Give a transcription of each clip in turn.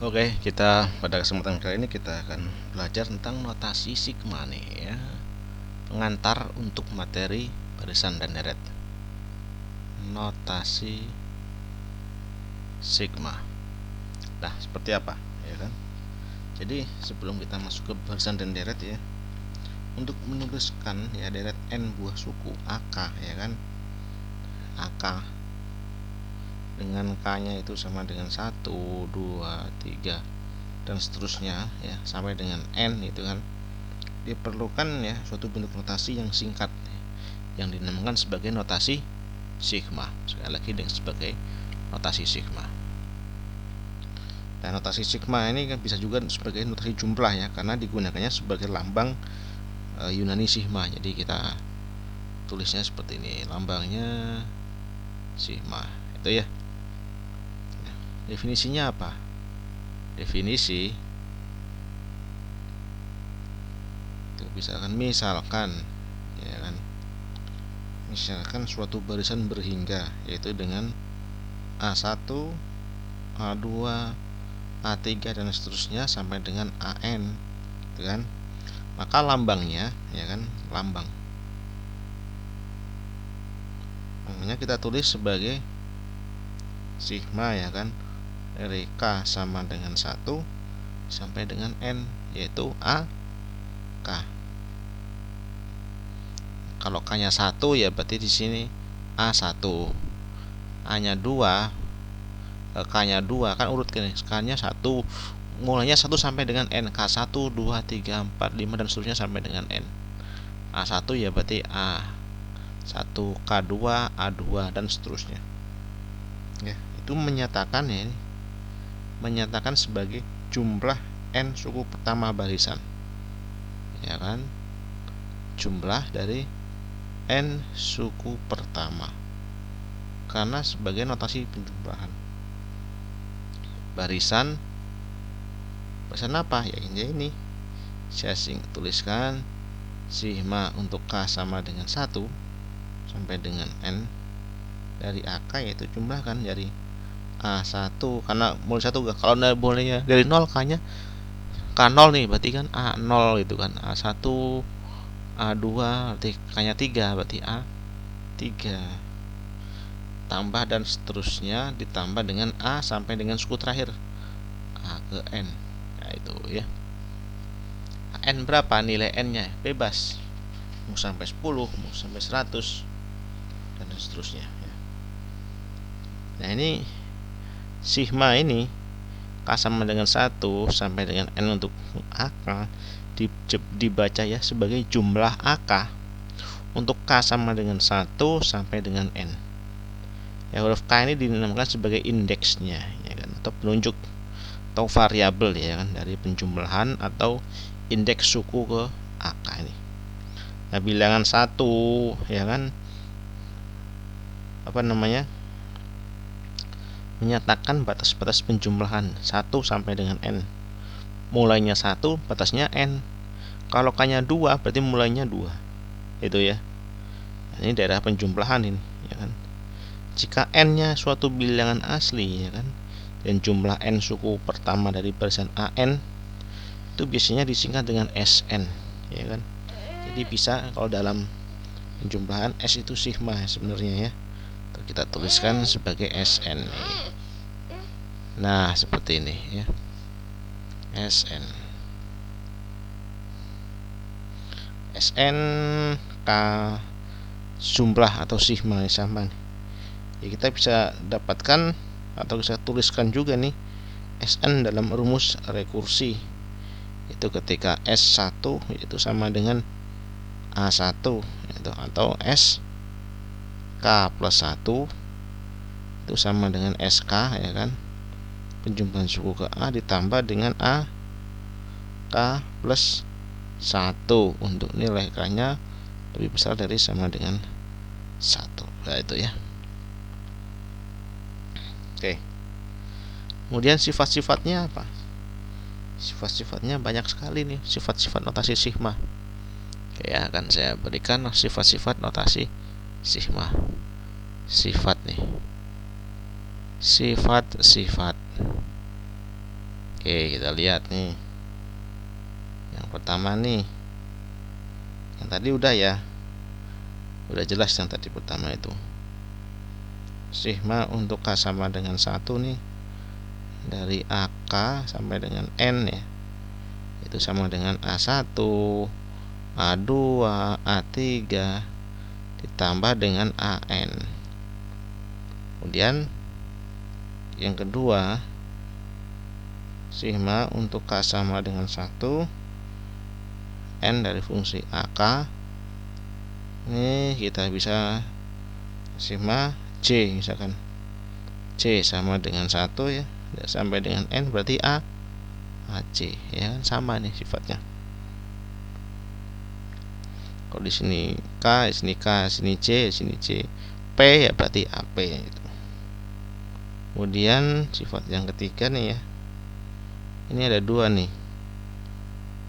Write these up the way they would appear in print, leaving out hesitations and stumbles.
Oke, kita pada kesempatan kali ini kita akan belajar tentang notasi sigma nih ya. Pengantar untuk materi barisan dan deret. Notasi sigma. Nah, seperti apa ya kan? Jadi, sebelum kita masuk ke barisan dan deret ya, untuk menuliskan ya deret n buah suku AK ya kan. AK dengan K-nya itu sama dengan 1, 2, 3 dan seterusnya ya sampai dengan N itu kan, diperlukan ya suatu bentuk notasi yang singkat yang dinamakan sebagai notasi sigma. Sekali lagi dengan sebagai notasi sigma. Dan notasi sigma ini kan bisa juga sebagai notasi jumlah ya, karena digunakannya sebagai lambang Yunani sigma. Jadi kita tulisnya seperti ini, lambangnya sigma itu ya. Definisinya apa? Definisi itu misalkan ya kan, misalkan suatu barisan berhingga yaitu dengan A1, A2, A3 dan seterusnya sampai dengan AN gitu kan. Maka lambangnya ya kan, lambangnya kita tulis sebagai sigma ya kan, dari K sama dengan 1 sampai dengan N yaitu AK. Kalau K-nya 1 ya berarti di sini A1. A-nya 2, K-nya 2 kan urut gini. K-nya 1, mulainya 1 sampai dengan N. K1, 2, 3, 4, 5 dan seterusnya sampai dengan N. A1 ya berarti A1, K2, A2 dan seterusnya. Ya, itu menyatakan ya, menyatakan sebagai jumlah n suku pertama barisan ya kan, jumlah dari n suku pertama, karena sebagai notasi penjumlahan barisan apa ya ini saya tuliskan sigma untuk K sama dengan 1 sampai dengan N dari AK, yaitu jumlah kan dari A1 karena mulai 1, kalau bolehnya dari 0 K-nya K0 nih berarti kan A0 gitu kan, A1, A2 berarti K-nya 3 berarti A3 tambah dan seterusnya ditambah dengan A sampai dengan suku terakhir A ke N. Nah itu ya. N berapa nilai N-nya bebas, mau sampai 10, mau sampai 100 dan seterusnya ya. Nah ini sigma ini K sama dengan 1 sampai dengan N untuk AK dibaca ya sebagai jumlah AK untuk K sama dengan 1 sampai dengan N. Ya, huruf K ini dinamakan sebagai indeksnya ya kan, atau penunjuk atau variabel ya kan, dari penjumlahan atau indeks suku ke AK ini. Nah, bilangan 1 ya kan, apa namanya, menyatakan batas-batas penjumlahan 1 sampai dengan N. Mulainya 1, batasnya N. Kalau K-nya 2 berarti mulainya 2. Itu ya. Nah, ini daerah penjumlahan ini ya kan. Jika N-nya suatu bilangan asli ya kan, dan jumlah N suku pertama dari barisan AN itu biasanya disingkat dengan SN ya kan. Jadi bisa kalau dalam penjumlahan S itu sigma sebenarnya ya. Kita tuliskan sebagai SN. Nah, seperti ini ya. SN. SN K jumlah atau sigma sama nih. Ya, kita bisa dapatkan atau bisa tuliskan juga nih SN dalam rumus rekursi. Itu ketika S1 itu sama dengan A1 itu, atau S K plus 1 itu sama dengan SK ya kan, penjumlahan suku ke A ditambah dengan A K plus 1 untuk nilai K nya lebih besar dari sama dengan 1. Nah itu ya. Oke. Kemudian sifat-sifatnya apa? Sifat-sifatnya banyak sekali nih, sifat-sifat notasi sigma. Oke, ya akan saya berikan sifat-sifat notasi sigma. Sifat nih, sifat-sifat Oke, kita lihat nih. Yang pertama nih, yang tadi udah ya, udah jelas yang tadi pertama itu. Sigma untuk K sama dengan 1 nih, dari AK sampai dengan N ya, itu sama dengan A1, A2, A3 ditambah dengan AN. Kemudian yang kedua, sigma untuk K sama dengan 1, N dari fungsi AK. Ini kita bisa sigma C, misalkan C sama dengan 1 ya, sampai dengan N berarti AC ya, sama nih sifatnya. Kalau di sini K, di sini K, di sini C, di sini C, P ya berarti AP gitu. Kemudian sifat yang ketiga nih ya, ini ada dua nih.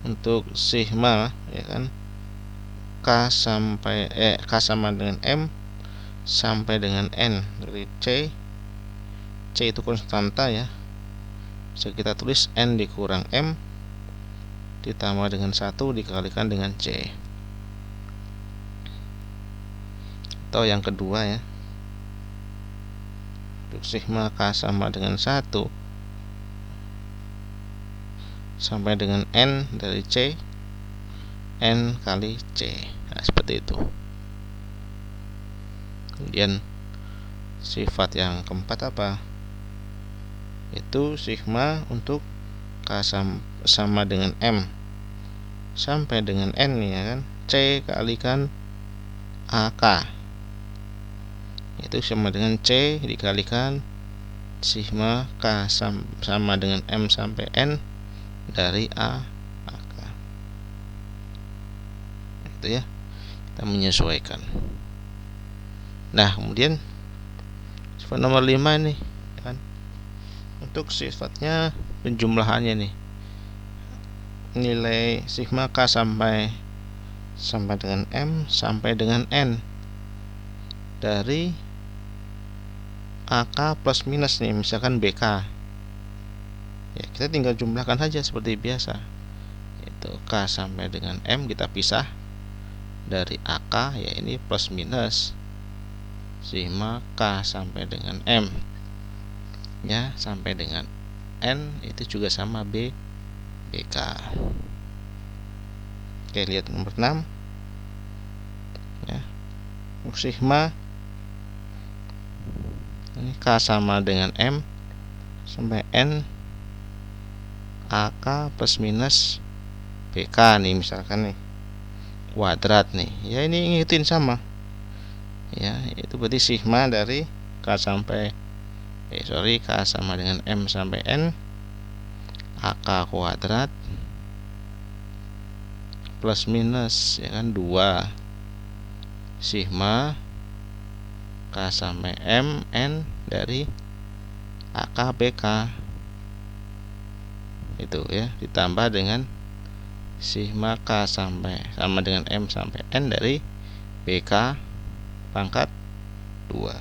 Untuk sigma ya kan, K sama dengan M sampai dengan N dari C itu konstanta ya, bisa kita tulis N dikurang M ditambah dengan 1 dikalikan dengan C. Atau yang kedua ya, untuk sigma K sama dengan 1 sampai dengan N dari C, N kali C. Nah, seperti itu. Kemudian sifat yang keempat apa? Itu sigma untuk K sama dengan M sampai dengan N ya kan, C kalikan AK, itu sama dengan C dikalikan sigma K sama dengan M sampai N dari AK. Itu ya, kita menyesuaikan. Nah, kemudian sifat nomor 5 nih kan, untuk sifatnya penjumlahannya nih, nilai sigma K sampai dengan M sampai dengan N dari AK plus minus nih, misalkan BK ya, kita tinggal jumlahkan saja seperti biasa. Itu K sampai dengan M kita pisah dari AK ya, ini plus minus sigma K sampai dengan M ya, sampai dengan N itu juga sama BK. Oke, lihat nomor 6 ya, sigma ini K sama dengan M sampai N AK plus minus BK nih, misalkan nih kuadrat nih ya, ini ngikutin sama ya, itu berarti sigma dari K sampai K sama dengan M sampai N AK kuadrat plus minus ya kan 2 sigma K sampai M N dari AK BK itu ya, ditambah dengan sigma K sama dengan M sampai N dari BK pangkat 2.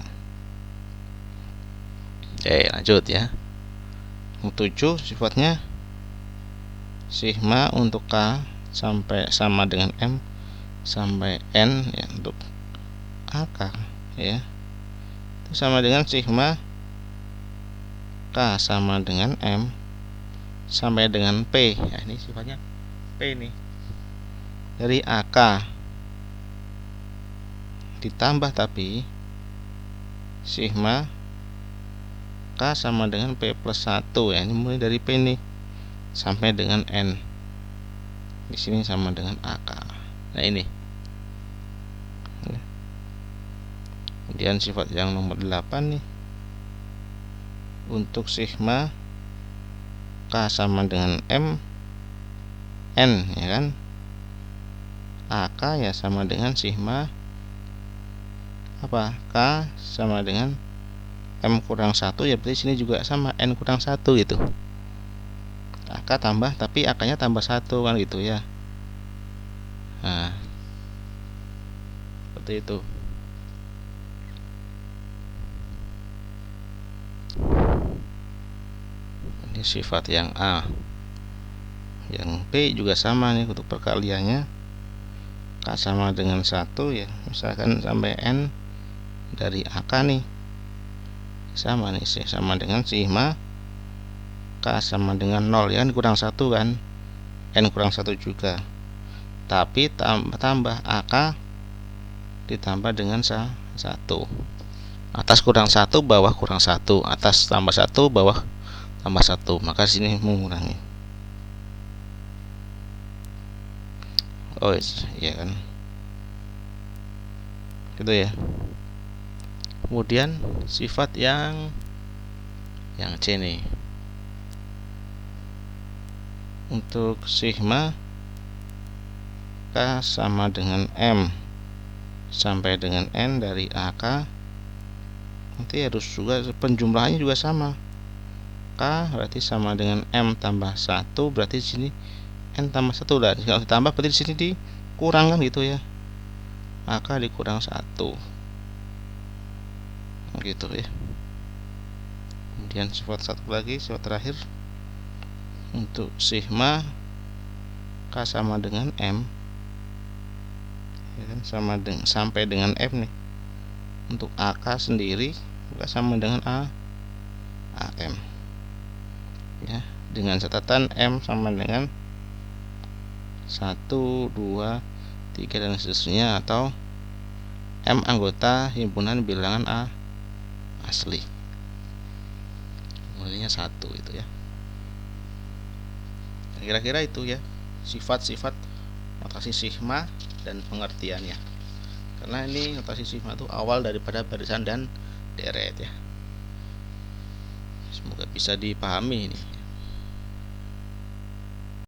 Oke, lanjut ya. Yang 7 sifatnya sigma untuk K sampai sama dengan M sampai N ya, untuk AK ya, itu sama dengan sigma K sama dengan M sampai dengan P ya, ini sifatnya P nih, dari AK ditambah tapi sigma K sama dengan P plus 1 ya, ini mulai dari P nih sampai dengan N, di sini sama dengan AK. Nah, ini kemudian sifat yang nomor 8 nih, untuk sigma K sama dengan M N ya kan, AK ya sama dengan sigma apa, K sama dengan M kurang 1 ya, berarti sini juga sama N kurang 1 gitu. AK tambah tapi AK nya tambah 1 kan gitu ya. Nah, seperti itu. Ini sifat yang A. Yang B juga sama nih untuk perkaliannya. K sama dengan 1 ya, misalkan sampai N dari AK nih, sama nih, sama dengan sigma K sama dengan 0 ya, kurang 1 kan, N kurang 1 juga, tapi tambah AK ditambah dengan 1, atas kurang 1, bawah kurang 1, atas tambah 1, bawah tambah 1, maka sini mengurangi. Oh iya kan, gitu ya. Kemudian sifat yang C nih, untuk sigma K sama dengan M sampai dengan N dari AK, nanti harus juga penjumlahannya juga sama. K berarti sama dengan M tambah 1, berarti di sini N tambah 1 lah. Kalau ditambah berarti di sini dikurang kan gitu ya. Maka dikurang 1. Gitu ya. Kemudian sifat satu lagi, sifat terakhir, untuk sigma K sama dengan M ya kan, sama dengan sampai dengan M nih. Untuk AK sendiri juga sama dengan AM ya, dengan catatan M sama dengan 1, 2, 3 dan seterusnya, atau M anggota himpunan bilangan asli, mulainya 1 itu ya. Kira-kira itu ya sifat-sifat notasi sigma dan pengertiannya. Karena ini notasi sigma itu awal daripada barisan dan deret ya. Semoga bisa dipahami ini.